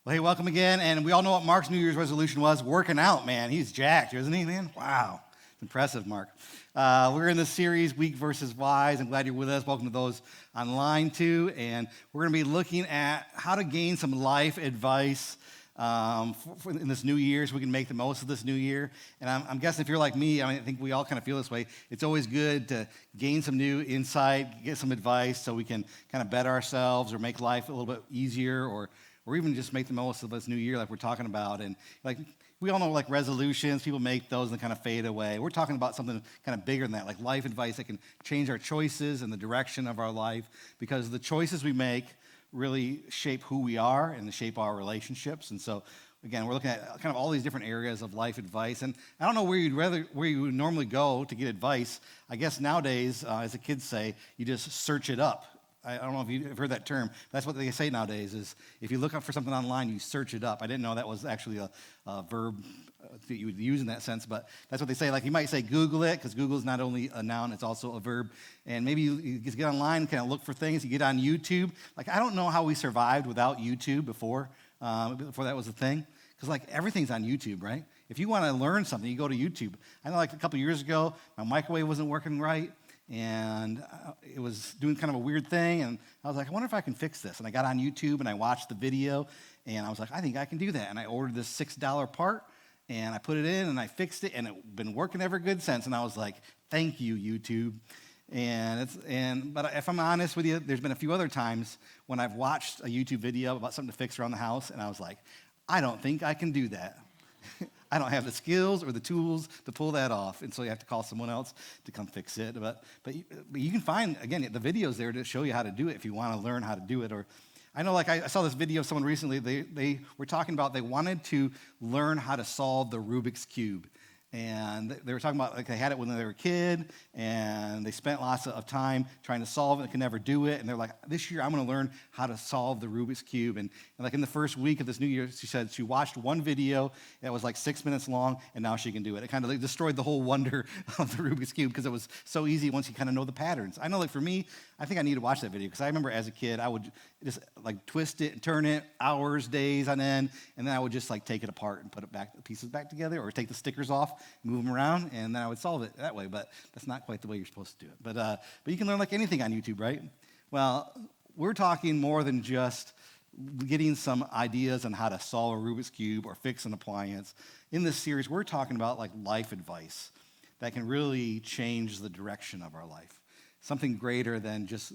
Well, hey, welcome again. And we all know what Mark's New Year's resolution was. Working out, man. He's jacked, isn't he, man? Wow. It's impressive, Mark. We're in this series, Weak versus Wise. I'm glad you're with us. Welcome to those online, too. And we're going to be looking at how to gain some life advice in this new year so we can make the most of this new year. And I'm guessing if you're like me, I think we all kind of feel this way. It's always good to gain some new insight, get some advice so we can kind of better ourselves or make life a little bit easier or even just make the most of this new year like we're talking about. And like we all know like resolutions, people make those and kind of fade away. We're talking about something kind of bigger than that, like life advice that can change our choices and the direction of our life, because the choices we make really shape who we are and shape our relationships. And so again, we're looking at kind of all these different areas of life advice. And I don't know where you would normally go to get advice. I guess nowadays, as the kids say, you just search it up. I don't know if you've heard that term. That's what they say nowadays is if you look up for something online, you search it up. I didn't know that was actually a verb that you would use in that sense, but that's what they say. Like you might say Google it, because Google is not only a noun, it's also a verb. And maybe you just get online and kind of look for things. You get on YouTube. Like I don't know how we survived without YouTube before that was a thing, because like everything's on YouTube, right? If you want to learn something, you go to YouTube. I know like a couple years ago, my microwave wasn't working right. And it was doing kind of a weird thing, and I was like, I wonder if I can fix this. And I got on YouTube, and I watched the video, and I was like, I think I can do that. And I ordered this $6 part, and I put it in, and I fixed it, and it's been working ever good since. And I was like, thank you, YouTube. But if I'm honest with you, there's been a few other times when I've watched a YouTube video about something to fix around the house, and I was like, I don't think I can do that. I don't have the skills or the tools to pull that off, and so you have to call someone else to come fix it. But you can find, again, the videos there to show you how to do it if you want to learn how to do it. Or I know, like I saw this video of someone recently, they were talking about they wanted to learn how to solve the Rubik's Cube. And they were talking about, like, they had it when they were a kid, and they spent lots of time trying to solve it and could never do it. And they're like, this year I'm going to learn how to solve the Rubik's Cube. And like in the first week of this new year, she said she watched one video that was like 6 minutes long, and now she can do it. It kind of like destroyed the whole wonder of the Rubik's Cube because it was so easy once you kind of know the patterns. I know, like for me, I think I need to watch that video because I remember as a kid, I would just like twist it and turn it hours, days on end, and then I would just like take it apart and put it back, the pieces back together, or take the stickers off, move them around, and then I would solve it that way. But that's not quite the way you're supposed to do it. But you can learn like anything on YouTube, right? Well, we're talking more than just getting some ideas on how to solve a Rubik's Cube or fix an appliance. In this series, we're talking about like life advice that can really change the direction of our life. Something greater than just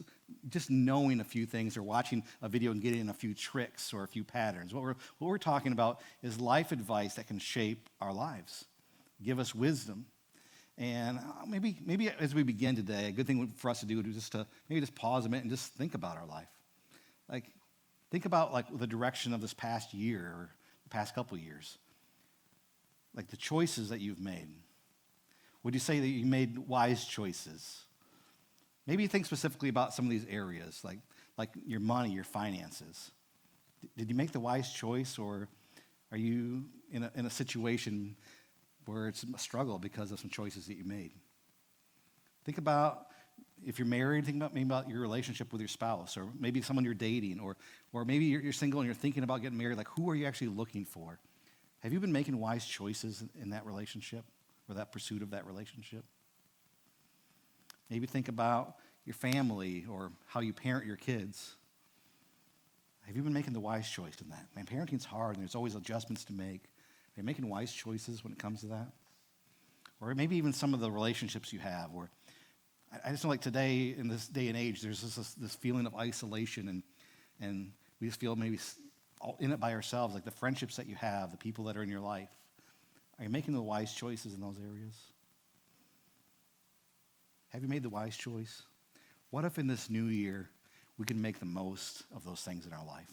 knowing a few things or watching a video and getting a few tricks or a few patterns. What we're talking about is life advice that can shape our lives, give us wisdom. And maybe as we begin today, a good thing for us to do is just to maybe just pause a minute and just think about our life. Like, think about like the direction of this past year or the past couple years. Like the choices that you've made. Would you say that you made wise choices? Maybe think specifically about some of these areas, like your money, your finances. Did you make the wise choice, or are you in a situation where it's a struggle because of some choices that you made? Think about, if you're married, think about maybe about your relationship with your spouse, or maybe someone you're dating, or maybe you're single and you're thinking about getting married. Like, who are you actually looking for? Have you been making wise choices in that relationship or that pursuit of that relationship? Maybe think about your family or how you parent your kids. Have you been making the wise choice in that? Man, parenting's hard, and there's always adjustments to make. Are you making wise choices when it comes to that? Or maybe even some of the relationships you have. Or I just know, like today, in this day and age, there's this feeling of isolation, and we just feel maybe all in it by ourselves, like the friendships that you have, the people that are in your life. Are you making the wise choices in those areas? Have you made the wise choice? What if in this new year we can make the most of those things in our life?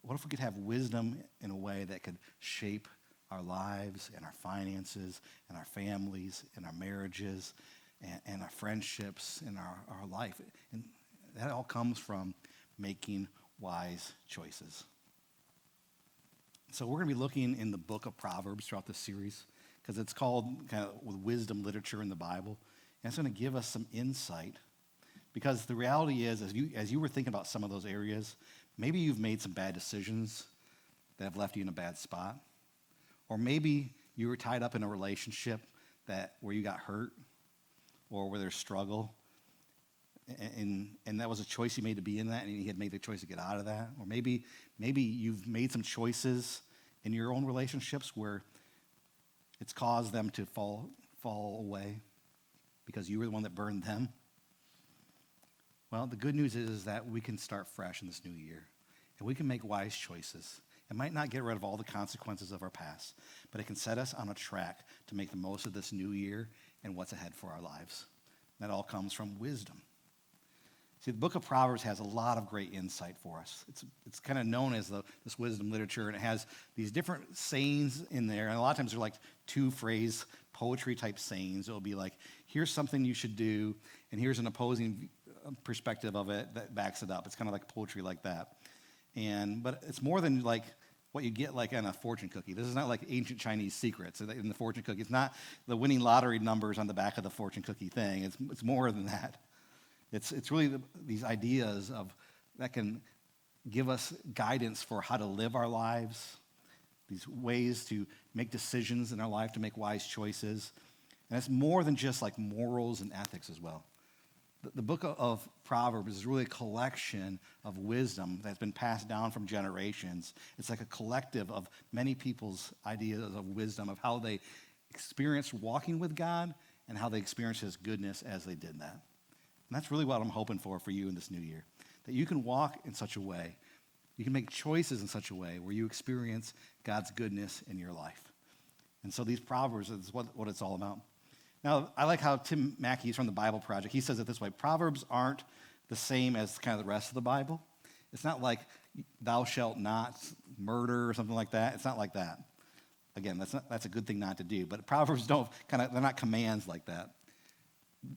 What if we could have wisdom in a way that could shape our lives and our finances and our families and our marriages and our friendships and our life? And that all comes from making wise choices. So we're going to be looking in the book of Proverbs throughout this series because it's called kind of wisdom literature in the Bible. And it's going to give us some insight, because the reality is, as you were thinking about some of those areas, maybe you've made some bad decisions that have left you in a bad spot. Or maybe you were tied up in a relationship where you got hurt or where there's struggle. And that was a choice you made to be in that, and you had made the choice to get out of that. Or maybe you've made some choices in your own relationships where it's caused them to fall away because you were the one that burned them. Well, the good news is that we can start fresh in this new year, and we can make wise choices. It might not get rid of all the consequences of our past, but it can set us on a track to make the most of this new year and what's ahead for our lives. That all comes from wisdom. See, the book of Proverbs has a lot of great insight for us. It's kind of known as this wisdom literature, and it has these different sayings in there, and a lot of times they're like two-phrase poetry type sayings. It'll be like, here's something you should do, and here's an opposing perspective of it that backs it up. It's kind of like poetry like that. But it's more than like what you get like on a fortune cookie. This is not like ancient Chinese secrets in the fortune cookie. It's not the winning lottery numbers on the back of the fortune cookie thing. It's more than that. It's really these ideas that can give us guidance for how to live our lives, these ways to make decisions in our life, to make wise choices. And it's more than just like morals and ethics as well. The book of Proverbs is really a collection of wisdom that's been passed down from generations. It's like a collective of many people's ideas of wisdom, of how they experienced walking with God and how they experienced his goodness as they did that. And that's really what I'm hoping for you in this new year, that you can walk in such a way, you can make choices in such a way where you experience God's goodness in your life. And so these Proverbs is what it's all about. Now, I like how Tim Mackey, he's from the Bible Project, he says it this way: Proverbs aren't the same as kind of the rest of the Bible. It's not like thou shalt not murder or something like that. It's not like that. Again, that's a good thing not to do. But Proverbs they're not commands like that.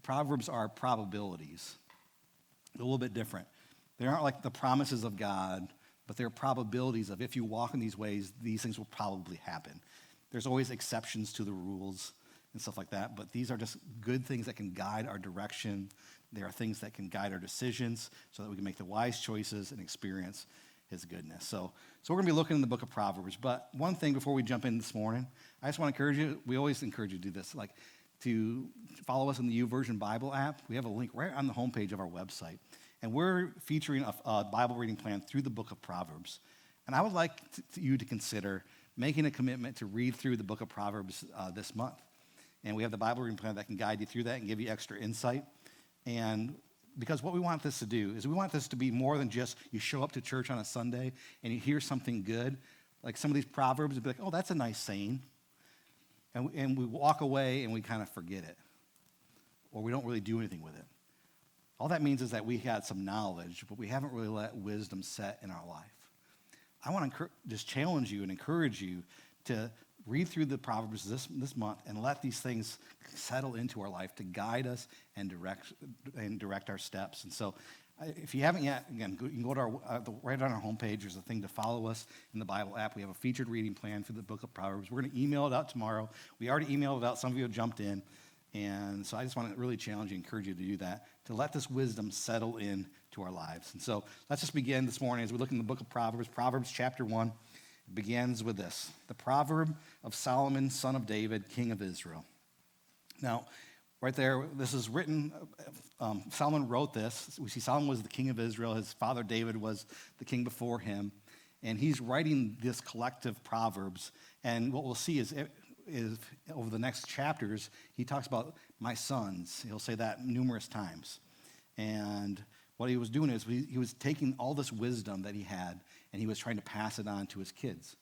Proverbs are probabilities. A little bit different. They aren't like the promises of God, but they're probabilities of if you walk in these ways, these things will probably happen. There's always exceptions to the rules and stuff like that, but these are just good things that can guide our direction. They are things that can guide our decisions so that we can make the wise choices and experience his goodness. So we're going to be looking in the book of Proverbs, but one thing before we jump in this morning, I just want to encourage you, we always encourage you to do this, like to follow us in the YouVersion Bible app. We have a link right on the homepage of our website, and we're featuring a Bible reading plan through the book of Proverbs. And I would like you to consider making a commitment to read through the book of Proverbs this month. And we have the Bible reading plan that can guide you through that and give you extra insight. And because what we want this to do is we want this to be more than just you show up to church on a Sunday and you hear something good. Like some of these Proverbs would be like, oh, that's a nice saying. And we walk away and we kind of forget it. Or we don't really do anything with it. All that means is that we had some knowledge, but we haven't really let wisdom set in our life. I want to just challenge you and encourage you to read through the Proverbs this month and let these things settle into our life to guide us and direct our steps. And so if you haven't yet, again, you can go to right on our homepage. There's a thing to follow us in the Bible app. We have a featured reading plan for the book of Proverbs. We're going to email it out tomorrow. We already emailed it out. Some of you have jumped in. And so I just want to really challenge you, encourage you to do that, to let this wisdom settle in to our lives. And so let's just begin this morning as we look in the book of Proverbs, Proverbs chapter 1. It begins with this: the proverb of Solomon, son of David, king of Israel. Now, right there, this is written, Solomon wrote this. We see Solomon was the king of Israel. His father David was the king before him. And he's writing this collective Proverbs. And what we'll see is over the next chapters, he talks about my sons. He'll say that numerous times. And what he was doing is he was taking all this wisdom that he had and he was trying to pass it on to his kids.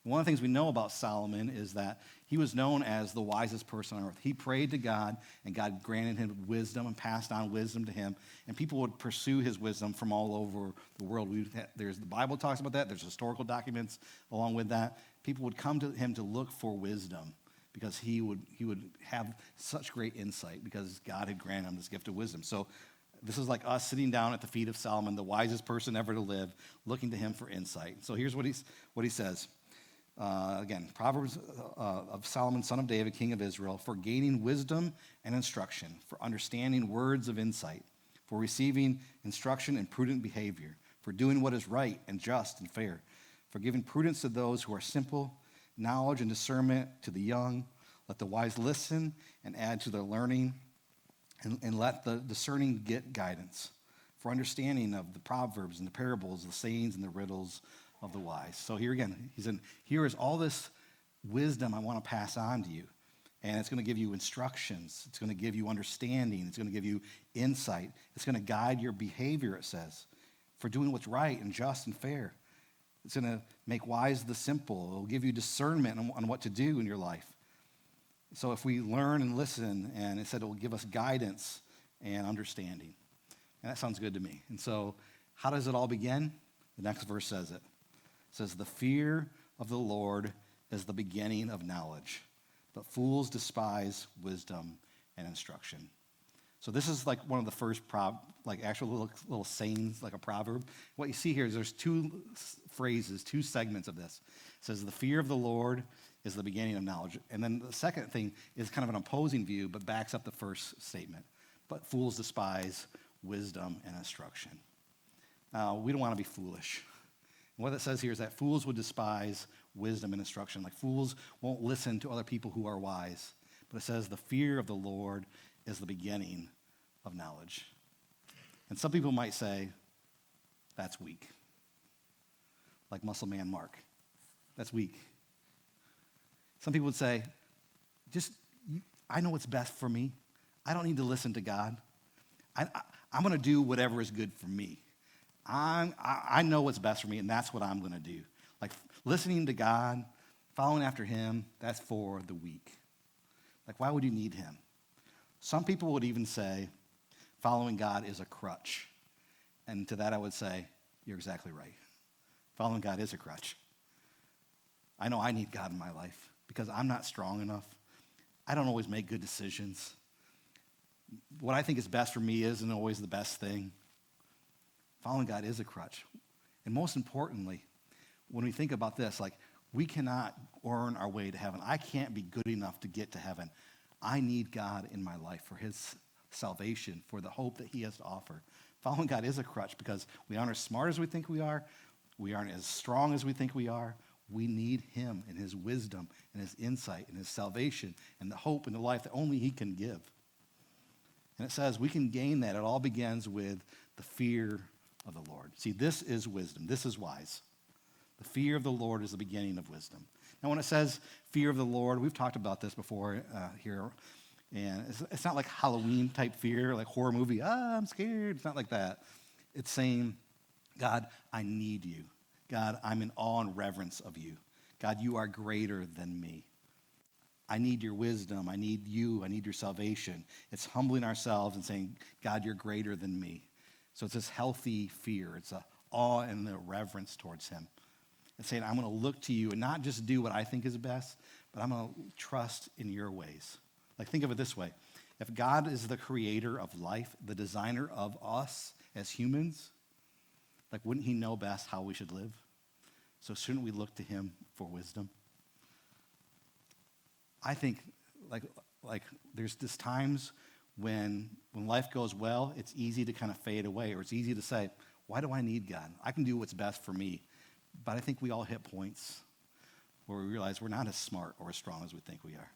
And one of the things we know about Solomon is that he was known as the wisest person on earth. He prayed to God, and God granted him wisdom and passed on wisdom to him. And people would pursue his wisdom from all over the world. The Bible talks about that. There's historical documents along with that. People would come to him to look for wisdom because he would have such great insight because God had granted him this gift of wisdom. So this is like us sitting down at the feet of Solomon, the wisest person ever to live, looking to him for insight. So here's what he says. Again, Proverbs of Solomon, son of David, king of Israel, for gaining wisdom and instruction, for understanding words of insight, for receiving instruction and prudent behavior, for doing what is right and just and fair, for giving prudence to those who are simple, knowledge and discernment to the young. Let the wise listen and add to their learning, and let the discerning get guidance for understanding of the proverbs and the parables, the sayings and the riddles of the wise. So here again, he's in, here is all this wisdom I want to pass on to you. And it's going to give you instructions. It's going to give you understanding. It's going to give you insight. It's going to guide your behavior, it says, for doing what's right and just and fair. It's going to make wise the simple. It'll give you discernment on what to do in your life. So if we learn and listen, and it said it will give us guidance and understanding. And that sounds good to me. And so how does it all begin? The next verse says it. It says, the fear of the Lord is the beginning of knowledge, but fools despise wisdom and instruction. So this is like one of the first actual little sayings, like a proverb. What you see here is there's two phrases, two segments of this. It says the fear of the Lord is the beginning of knowledge. And then the second thing is kind of an opposing view, but backs up the first statement. But fools despise wisdom and instruction. We don't want to be foolish. And what it says here is that fools would despise wisdom and instruction. Like fools won't listen to other people who are wise. But it says the fear of the Lord is the beginning of knowledge. And some people might say, that's weak. Like Muscle Man Mark. That's weak. Some people would say, I know what's best for me. I don't need to listen to God. I'm going to do whatever is good for me. I know what's best for me, and that's what I'm going to do. Like listening to God, following after him, that's for the weak. Like, why would you need him? Some people would even say following God is a crutch. And to that I would say, you're exactly right. Following God is a crutch. I know I need God in my life because I'm not strong enough. I don't always make good decisions. What I think is best for me isn't always the best thing. Following God is a crutch. And most importantly, when we think about this, like we cannot earn our way to heaven. I can't be good enough to get to heaven. I need God in my life for his salvation, for the hope that he has to offer. Following God is a crutch because we aren't as smart as we think we are. We aren't as strong as we think we are. We need him and his wisdom and his insight and his salvation and the hope and the life that only he can give. And it says we can gain that. It all begins with the fear of the Lord. See, this is wisdom. This is wise. The fear of the Lord is the beginning of wisdom. Now, when it says fear of the Lord, we've talked about this before here. And it's not like Halloween type fear, like horror movie, I'm scared. It's not like that. It's saying, God, I need you. God, I'm in awe and reverence of you. God, you are greater than me. I need your wisdom. I need you. I need your salvation. It's humbling ourselves and saying, God, you're greater than me. So it's this healthy fear. It's a awe and the reverence towards him. It's saying, I'm going to look to you and not just do what I think is best, but I'm going to trust in your ways. Like, think of it this way. If God is the creator of life, the designer of us as humans, like, wouldn't he know best how we should live? So shouldn't we look to him for wisdom? I think, like there's this times when life goes well, it's easy to kind of fade away, or it's easy to say, why do I need God? I can do what's best for me. But I think we all hit points where we realize we're not as smart or as strong as we think we are.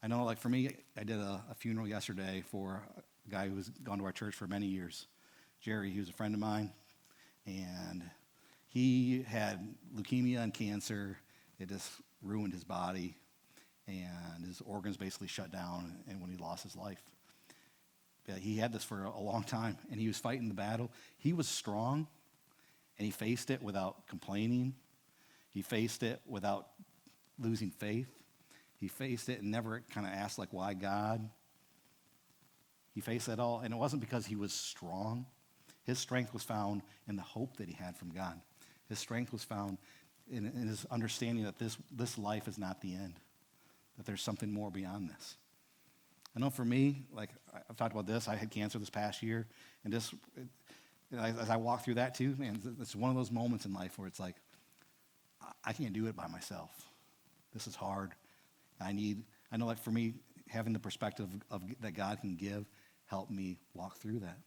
I know, like for me, I did a funeral yesterday for a guy who was gone to our church for many years. Jerry, he was a friend of mine, and he had leukemia and cancer. It just ruined his body, and his organs basically shut down, and when he lost his life. Yeah, he had this for a long time, and he was fighting the battle. He was strong, and he faced it without complaining. He faced it without losing faith. He faced it and never kind of asked, like, why God? He faced it all, and it wasn't because he was strong. His strength was found in the hope that he had from God. His strength was found in his understanding that this life is not the end, that there's something more beyond this. I know for me, like I've talked about this, I had cancer this past year, and as I walk through that too, man, it's one of those moments in life where it's like, I can't do it by myself. This is hard. I know like for me, having the perspective of that God can give helped me walk through that.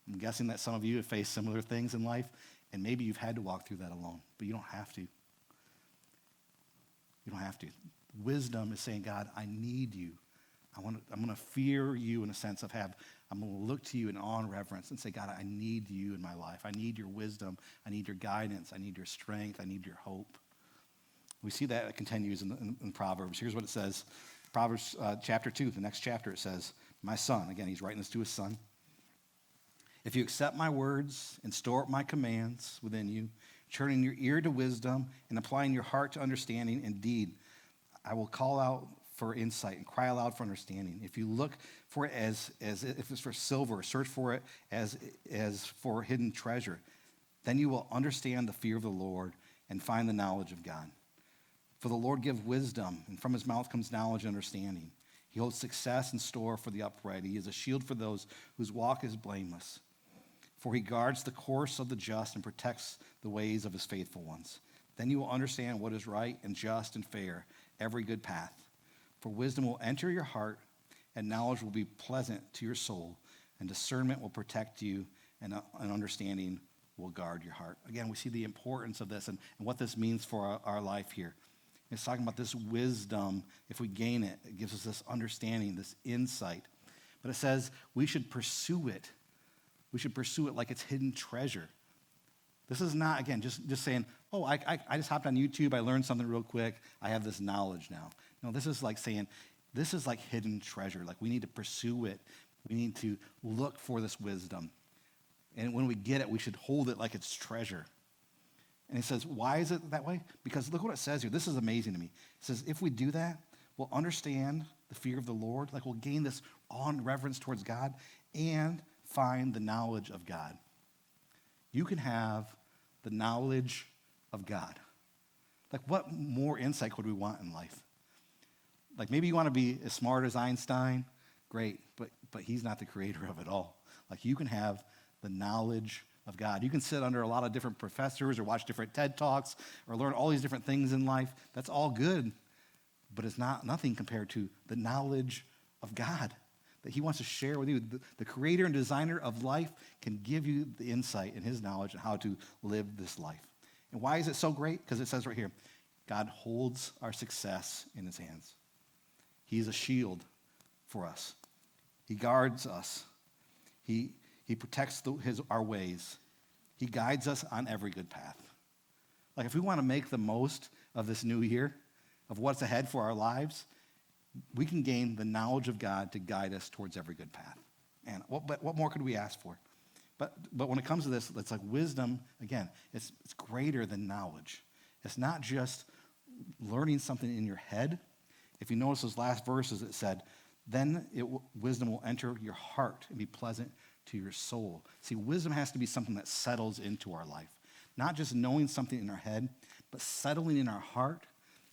I'm guessing that some of you have faced similar things in life, And maybe you've had to walk through that alone, but you don't have to. You don't have to. Wisdom is saying, God, I need you. I'm going to fear you in a sense of I'm going to look to you in awe and reverence and say, God, I need you in my life. I need your wisdom. I need your guidance. I need your strength. I need your hope. We see that it continues in Proverbs. Here's what it says. Proverbs chapter 2, the next chapter, it says, my son, again, he's writing this to his son. If you accept my words and store up my commands within you, turning your ear to wisdom and applying your heart to understanding, indeed, I will call out for insight and cry aloud for understanding. If you look for it as if it's for silver, search for it as for hidden treasure, then you will understand the fear of the Lord and find the knowledge of God. For the Lord gives wisdom, and from his mouth comes knowledge and understanding. He holds success in store for the upright. He is a shield for those whose walk is blameless. For he guards the course of the just and protects the ways of his faithful ones. Then you will understand what is right and just and fair, every good path. For wisdom will enter your heart, and knowledge will be pleasant to your soul, and discernment will protect you, and understanding will guard your heart. Again, we see the importance of this and what this means for our life here. It's talking about this wisdom. If we gain it, it gives us this understanding, this insight. But it says we should pursue it. We should pursue it like it's hidden treasure. This is not, again, just saying, oh, I just hopped on YouTube, I learned something real quick, I have this knowledge now. No, this is like saying, this is like hidden treasure. Like we need to pursue it. We need to look for this wisdom. And when we get it, we should hold it like it's treasure. And he says, why is it that way? Because look what it says here. This is amazing to me. It says, if we do that, we'll understand the fear of the Lord. Like we'll gain this awe and reverence towards God and find the knowledge of God. You can have the knowledge of God. Like what more insight could we want in life? Like maybe you want to be as smart as Einstein. Great, but he's not the creator of it all. Like you can have the knowledge of God. You can sit under a lot of different professors or watch different TED Talks or learn all these different things in life. That's all good, but it's nothing compared to the knowledge of God that he wants to share with you. The creator and designer of life can give you the insight and his knowledge on how to live this life. And why is it so great? Because it says right here, God holds our success in his hands. He's a shield for us. He guards us. He protects our ways. He guides us on every good path. Like if we want to make the most of this new year, of what's ahead for our lives, we can gain the knowledge of God to guide us towards every good path. And what more could we ask for? But when it comes to this, it's like wisdom, again, it's greater than knowledge. It's not just learning something in your head. If you notice those last verses, it said, then wisdom will enter your heart and be pleasant to your soul. See, wisdom has to be something that settles into our life. Not just knowing something in our head, but settling in our heart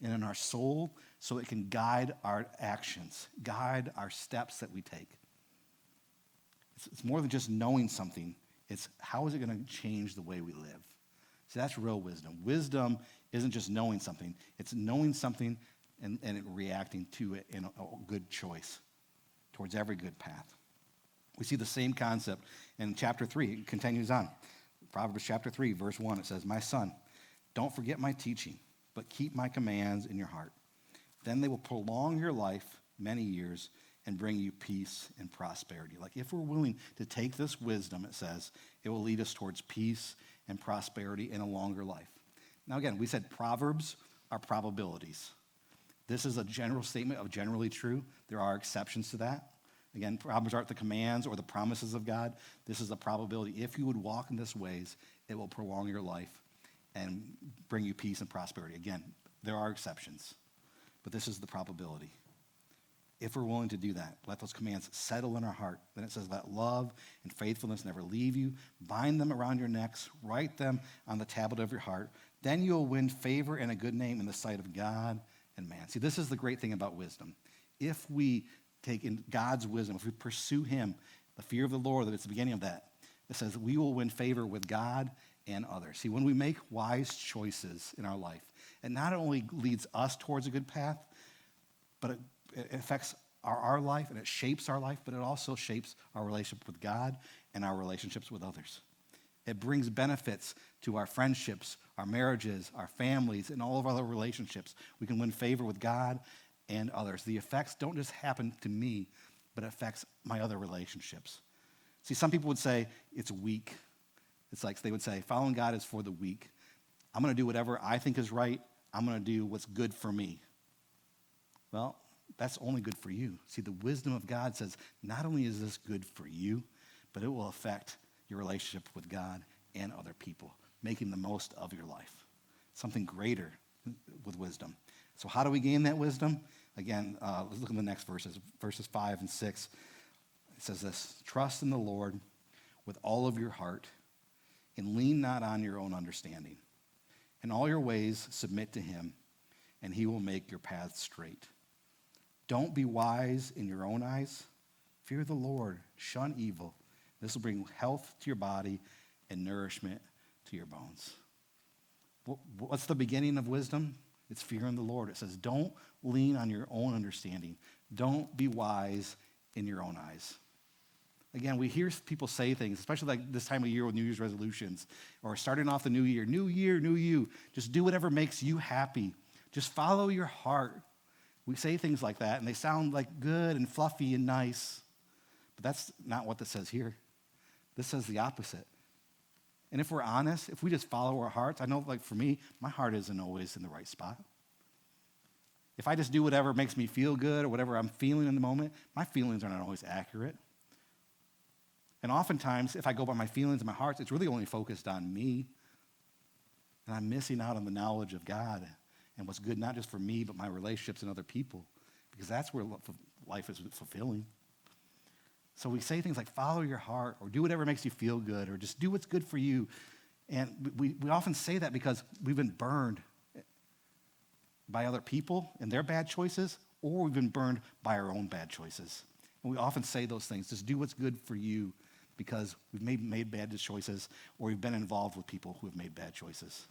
and in our soul so it can guide our actions, guide our steps that we take. It's more than just knowing something. It's how is it going to change the way we live? See, that's real wisdom. Wisdom isn't just knowing something. It's knowing something and reacting to it in a good choice towards every good path. We see the same concept in chapter 3. It continues on. Proverbs chapter 3, verse 1, it says, my son, don't forget my teaching, but keep my commands in your heart. Then they will prolong your life many years and bring you peace and prosperity. Like if we're willing to take this wisdom, it says, it will lead us towards peace and prosperity and a longer life. Now again, we said Proverbs are probabilities. This is a general statement of generally true. There are exceptions to that. Again, Proverbs aren't the commands or the promises of God. This is a probability. If you would walk in this ways, it will prolong your life and bring you peace and prosperity. Again, there are exceptions, but this is the probability. If we're willing to do that, let those commands settle in our heart. Then it says, let love and faithfulness never leave you. Bind them around your necks. Write them on the tablet of your heart. Then you'll win favor and a good name in the sight of God and man. See, this is the great thing about wisdom. If we take in God's wisdom, if we pursue him, the fear of the Lord, that it's the beginning of that, it says we will win favor with God and others. See, when we make wise choices in our life, it not only leads us towards a good path, but it affects our life and it shapes our life, but it also shapes our relationship with God and our relationships with others. It brings benefits to our friendships, our marriages, our families, and all of our other relationships. We can win favor with God and others. The effects don't just happen to me, but it affects my other relationships. See, some people would say it's weak. It's like they would say, following God is for the weak. I'm going to do whatever I think is right. I'm going to do what's good for me. Well, that's only good for you. See, the wisdom of God says not only is this good for you, but it will affect your relationship with God and other people, making the most of your life. Something greater with wisdom. So how do we gain that wisdom? Again, let's look at the next verses 5 and 6. It says this: trust in the Lord with all of your heart and lean not on your own understanding. In all your ways submit to him, and he will make your paths straight. Don't be wise in your own eyes. Fear the Lord. Shun evil. This will bring health to your body and nourishment to your bones. What's the beginning of wisdom? It's fearing the Lord. It says, don't lean on your own understanding. Don't be wise in your own eyes. Again, we hear people say things, especially like this time of year with New Year's resolutions, or starting off the new year, new you. Just do whatever makes you happy. Just follow your heart. We say things like that, and they sound like good and fluffy and nice, but that's not what this says here. This says the opposite. And if we're honest, if we just follow our hearts, I know, like for me, my heart isn't always in the right spot. If I just do whatever makes me feel good or whatever I'm feeling in the moment, my feelings are not always accurate. And oftentimes, if I go by my feelings and my hearts, it's really only focused on me. And I'm missing out on the knowledge of God and what's good, not just for me, but my relationships and other people, because that's where life is fulfilling. So we say things like follow your heart, or do whatever makes you feel good, or just do what's good for you. And we often say that because we've been burned by other people and their bad choices, or we've been burned by our own bad choices. And we often say those things, just do what's good for you, because we've made bad choices, or we've been involved with people who have made bad choices.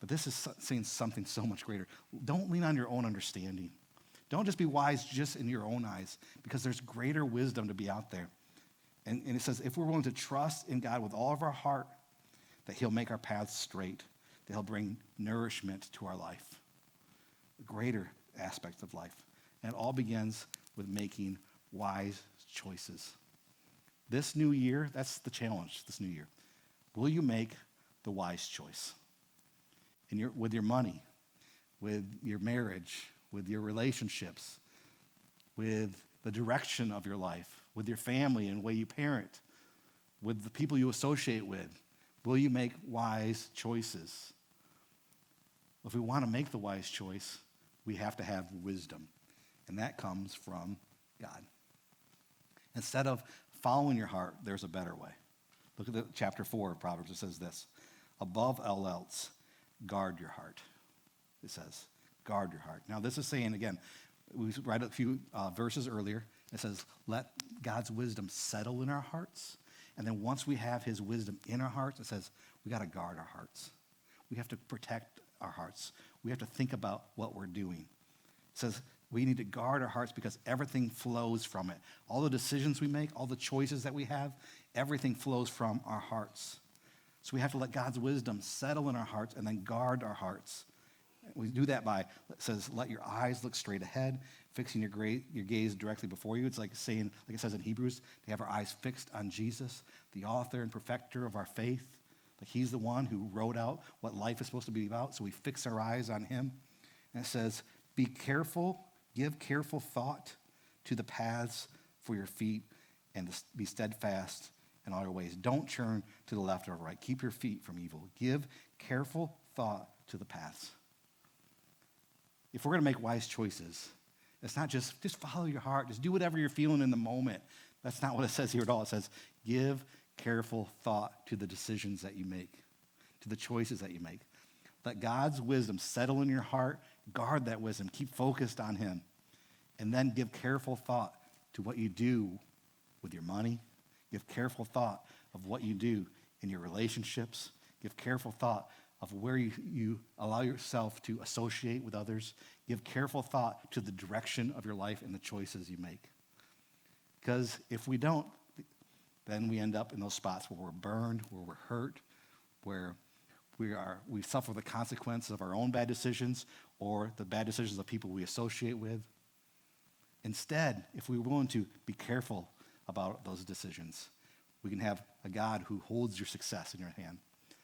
But this is saying something so much greater. Don't lean on your own understanding. Don't just be wise just in your own eyes, because there's greater wisdom to be out there. And it says if we're willing to trust in God with all of our heart, that he'll make our paths straight, that he'll bring nourishment to our life, greater aspects of life. And it all begins with making wise choices. This new year, that's the challenge this new year. Will you make the wise choice? With your money, with your marriage, with your relationships, with the direction of your life, with your family and the way you parent, with the people you associate with? Will you make wise choices? If we want to make the wise choice, we have to have wisdom, and that comes from God. Instead of following your heart, there's a better way. Look at chapter 4 of Proverbs. It says this: above all else, guard your heart. It says, guard your heart. Now, this is saying, again, we read a few verses earlier. It says, let God's wisdom settle in our hearts. And then once we have his wisdom in our hearts, it says, we got to guard our hearts. We have to protect our hearts. We have to think about what we're doing. It says, we need to guard our hearts because everything flows from it. All the decisions we make, all the choices that we have, everything flows from our hearts. So we have to let God's wisdom settle in our hearts and then guard our hearts. We do that by, it says, let your eyes look straight ahead, fixing your gaze directly before you. It's like saying, like it says in Hebrews, to have our eyes fixed on Jesus, the author and perfecter of our faith. Like he's the one who wrote out what life is supposed to be about, so we fix our eyes on him. And it says, be careful, give careful thought to the paths for your feet, and be steadfast in all your ways. Don't turn to the left or right. Keep your feet from evil. Give careful thought to the paths. If we're going to make wise choices, it's not just follow your heart. Just do whatever you're feeling in the moment. That's not what it says here at all. It says, give careful thought to the decisions that you make, to the choices that you make. Let God's wisdom settle in your heart. Guard that wisdom. Keep focused on him. And then give careful thought to what you do with your money. Give careful thought of what you do in your relationships. Give careful thought of where you allow yourself to associate with others. Give careful thought to the direction of your life and the choices you make. Because if we don't, then we end up in those spots where we're burned, where we're hurt, where we suffer the consequences of our own bad decisions or the bad decisions of people we associate with. Instead, if we're willing to be careful about those decisions, we can have a God who holds your success in your hand,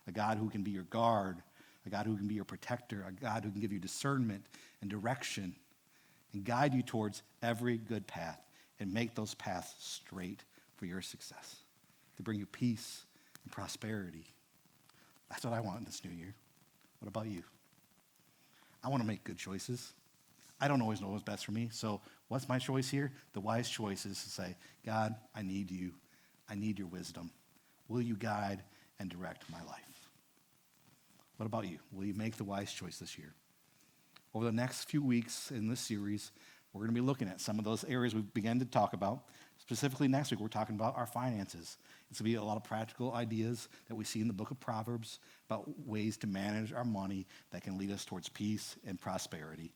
a God who can be your guard, a God who can be your protector, a God who can give you discernment and direction and guide you towards every good path and make those paths straight for your success, to bring you peace and prosperity. That's what I want in this new year. What about you? I want to make good choices. I don't always know what's best for me, so what's my choice here? The wise choice is to say, God, I need you. I need your wisdom. Will you guide and direct my life? What about you? Will you make the wise choice this year? Over the next few weeks in this series, we're going to be looking at some of those areas we began to talk about. Specifically next week, we're talking about our finances. It's going to be a lot of practical ideas that we see in the book of Proverbs about ways to manage our money that can lead us towards peace and prosperity,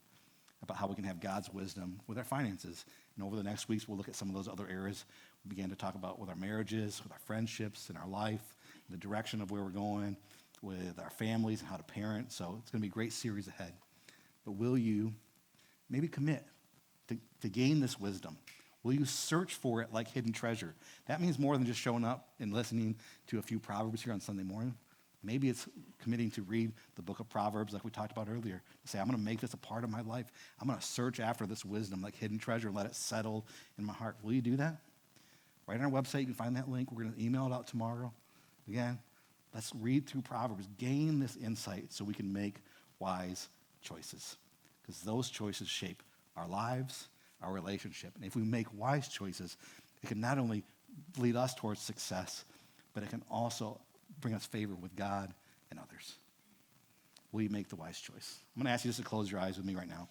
about how we can have God's wisdom with our finances. And over the next weeks, we'll look at some of those other areas we began to talk about with our marriages, with our friendships, in our life, the direction of where we're going, with our families and how to parent. So it's going to be a great series ahead. But will you maybe commit to gain this wisdom? Will you search for it like hidden treasure? That means more than just showing up and listening to a few Proverbs here on Sunday morning. Maybe it's committing to read the book of Proverbs like we talked about earlier. To say, I'm going to make this a part of my life. I'm going to search after this wisdom like hidden treasure and let it settle in my heart. Will you do that? Right on our website, you can find that link. We're going to email it out tomorrow. Again, let's read through Proverbs, gain this insight so we can make wise choices. Because those choices shape our lives, our relationship. And if we make wise choices, it can not only lead us towards success, but it can also bring us favor with God and others. Will you make the wise choice? I'm going to ask you just to close your eyes with me right now.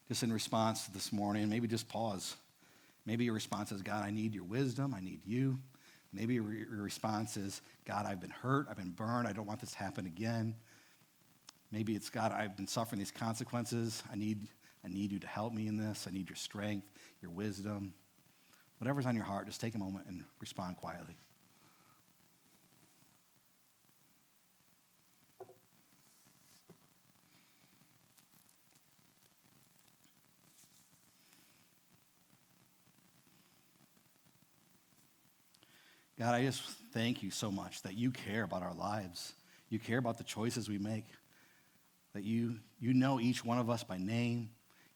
Just in response to this morning, maybe just pause. Maybe your response is, God, I need your wisdom. I need you. Maybe your response is, God, I've been hurt. I've been burned. I don't want this to happen again. Maybe it's, God, I've been suffering these consequences. I need you to help me in this. I need your strength, your wisdom. Whatever's on your heart, just take a moment and respond quietly. God, I just thank you so much that you care about our lives. You care about the choices we make. That you know each one of us by name.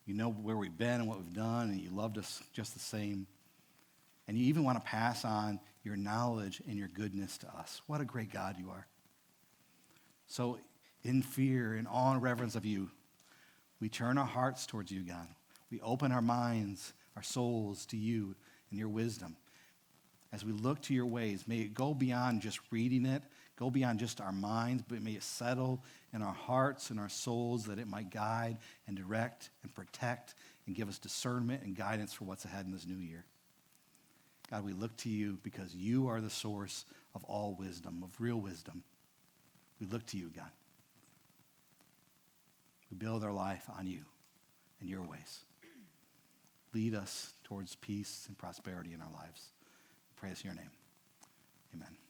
You know where we've been and what we've done, and you loved us just the same. And you even want to pass on your knowledge and your goodness to us. What a great God you are. So in fear and awe and reverence of you, we turn our hearts towards you, God. We open our minds, our souls to you and your wisdom. As we look to your ways, may it go beyond just reading it, go beyond just our minds, but may it settle in our hearts and our souls that it might guide and direct and protect and give us discernment and guidance for what's ahead in this new year. God, we look to you because you are the source of all wisdom, of real wisdom. We look to you, God. We build our life on you and your ways. Lead us towards peace and prosperity in our lives. Praise your name. Amen.